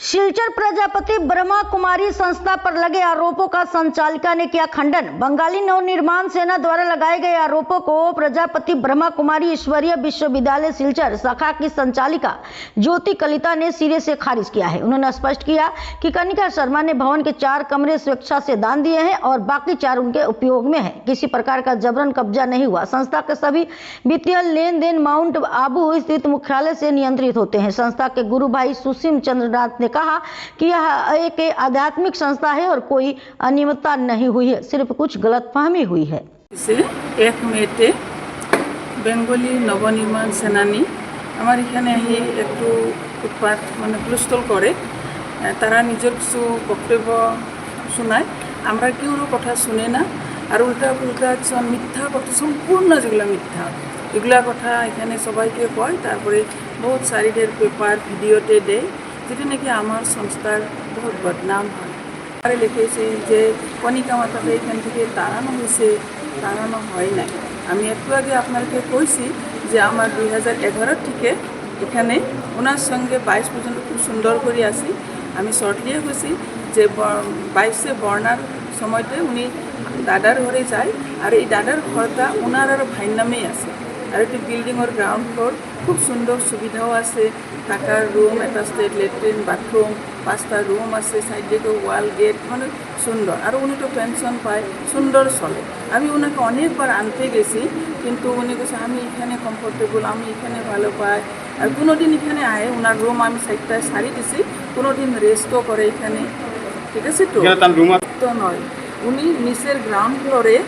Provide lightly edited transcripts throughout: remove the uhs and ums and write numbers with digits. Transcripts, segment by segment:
सिलचर प्रजापति ब्रह्मा कुमारी संस्था पर लगे आरोपों का संचालिका ने किया खंडन। बंगाली नवनिर्माण सेना द्वारा लगाए गए आरोपों को प्रजापति ब्रह्मा कुमारी ईश्वरीय विश्वविद्यालय सिलचर शाखा की संचालिका ज्योति कलिता ने सिरे से खारिज किया है। उन्होंने स्पष्ट किया कि कनिका शर्मा ने भवन के 4 कमरे स्वेच्छा से दान दिए हैं और बाकी 4 उनके उपयोग में है। किसी प्रकार का जबरन कब्जा नहीं हुआ। संस्था के सभी वित्तीय लेन देन माउंट आबू स्थित मुख्यालय से नियंत्रित होते हैं। संस्था के गुरु भाई सुशील चंद्रनाथ ने कहा कि यह एक आध्यात्मिक संस्था है और कोई अनियमितता नहीं हुई है, सिर्फ कुछ गलतफहमी हुई है। इसे 1 मेते बेंगली नवनिर्माण सेनानी आमार एखाने एकटू उत्पात माने हुलस्थल करे तारा निजर किछु बक्तव्य शोनाय आमरा केउरो कथा शुने ना और उल्टा पुल्टा मिथ्या कथा सम्पूर्ण जेगुला मिथ्या एगुला कथा एखाने सबाइके कय तारपरे बहुत सारिडेर पेपार भिडियोते दे যেটা নাকি আমার সংস্থার বহুত বদনাম হয়। আর লিখেছে যে কণিকা মাতাকে এখান থেকে তাড়ানো হয়েছে, তাড়ানো হয় নাই। আমি একটু আগে আপনাকে কইছি যে আমার 2011 থেকে এখানে ওনার সঙ্গে 22 পর্যন্ত খুব সুন্দর করে আসি। আমি শর্টলিয়ে কইছি যে 22 বর্ণার সময়তে উনি দাদার ঘরে যায় আর এই দাদার ঘরটা ওনার আর ভাইয়ের নামেই আছে। আর একটি বিল্ডিং ওর গ্রাউন্ড ফ্লোর খুব সুন্দর সুবিধাও আছে, থাকার রুম, অ্যাটাচড লেট্রিন, বাথরুম, 5টা রুম আছে, সাইডে ওয়াল গেট, মানে সুন্দর। আর উনি তো পেনশন পায়, সুন্দর চলে। আমি ওনাকে অনেকবার আনতে গেছি কিন্তু উনি বলছে আমি এখানে কমফোর্টেবল, আমি এখানে ভালো পাই। আর কোনো দিন এখানে আয় ওনার রুম আমি সাইডটায় সারি দিছি, কোনো দিন রেস্টও করে এখানে, ঠিক আছে তো নয়। উনি নিচের গ্রাউন্ড ফ্লোরে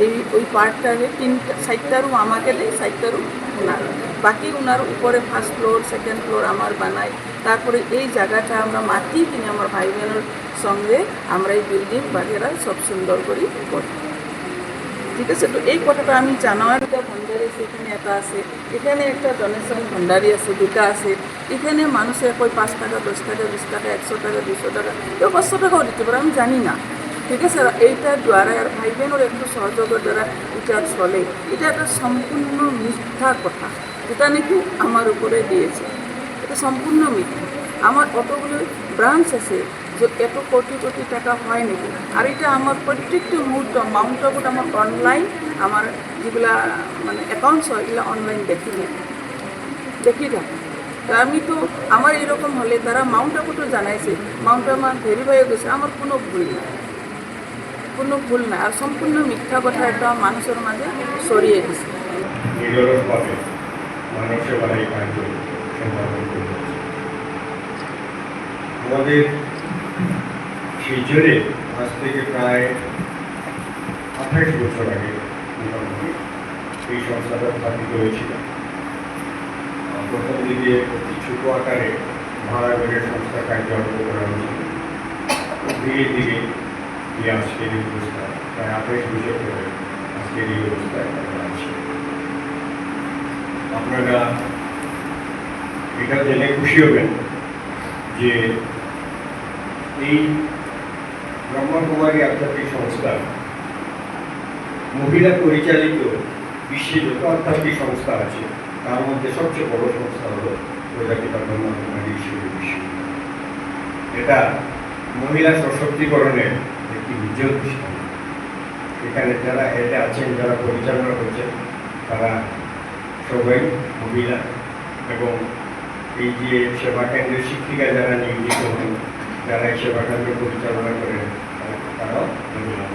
এই ওই পার্টটারে 4টা রুম আমাকে দেয়, 4টা রুম ওনার, বাকি ওনার উপরে 1st ফ্লোর 2nd ফ্লোর আমার বানাই। তারপরে এই জায়গাটা আমরা মাটি কিনে আমার ভাই বোনের সঙ্গে আমরা এই বিল্ডিং বাগেরা সব সুন্দর করে করি, ঠিক আছে। তো এই কথাটা আমি জানুয়ারিটা ভান্ডারি সেখানে একটা আছে, এখানে একটা ডোনেশন ভান্ডারি আছে, 2টা আছে। এখানে মানুষের কই 5 টাকা 10 টাকা 20 টাকা 100 টাকা 200 টাকা কেউ 500 টাকাও দিতে পারে, আমি জানি না, ঠিক আছে। এইটার দ্বারা আর ভাই বোনের একটু সহযোগের দ্বারা এটা চলে। এটা একটা সম্পূর্ণ মিথ্যা কথা যেটা নাকি আমার উপরে দিয়েছে, এটা সম্পূর্ণ মিথ্যা। আমার কতগুলো ব্রাঞ্চ আছে যে এত কোটি কোটি টাকা হয় নাকি। আর এটা আমার প্রত্যেকটি মুহূর্ত মাউন্ট আবুট আমার অনলাইন আমার যেগুলা মানে অ্যাকাউন্টস হয় এগুলো অনলাইন দেখি থাকি। তা আমি তো আমার এরকম হলে তারা মাউন্ট আবুটও জানাইছে, মাউন্ট আবু ভেরিফাই হয়ে গেছে, আমার কোনো ভুল না, আর সম্পূর্ণ মিথ্যা কথা একটা মানুষের মাঝে ছড়িয়ে দিছে। আমাদের শিলচরে আজ থেকে প্রায় 28 বছর আগে মোটামুটি এই সংস্থাটা স্থাপিত হয়েছিল। প্রথম দিকে অতি ছোট আকারে ভাড়া ঘরের সংস্থা কার্য আরম্ভ করা হয়েছিল। ধীরে ধীরে এই আজকের এই অবস্থা প্রায় 28 বছর ধরে আজকের এই অবস্থায় আছে। আপনারা এটা জেনে খুশি হবেন যে এই ব্রহ্মকুমারী আধ্যাত্মিক সংস্থা মহিলা পরিচালিত বিশ্বে যত আধ্যাত্মিক সংস্থা আছে তার মধ্যে সবচেয়ে বড় সংস্থা হল প্রজাপিতা ব্রহ্মকুমারী ঈশ্বরী বিশ্ববিদ্যালয়। এটা মহিলা সশক্তিকরণের একটি উজ্জ্বল দৃষ্টান্ত। এখানে যারা এটা আছেন, যারা পরিচালনা করছেন তারা সবাই মহিলা এবং এই যে সেবা কেন্দ্রের শিক্ষিকা যারা নিয়োজিত হন, যারা এই সেবা কেন্দ্র পরিচালনা করেন তারাও মহিলা।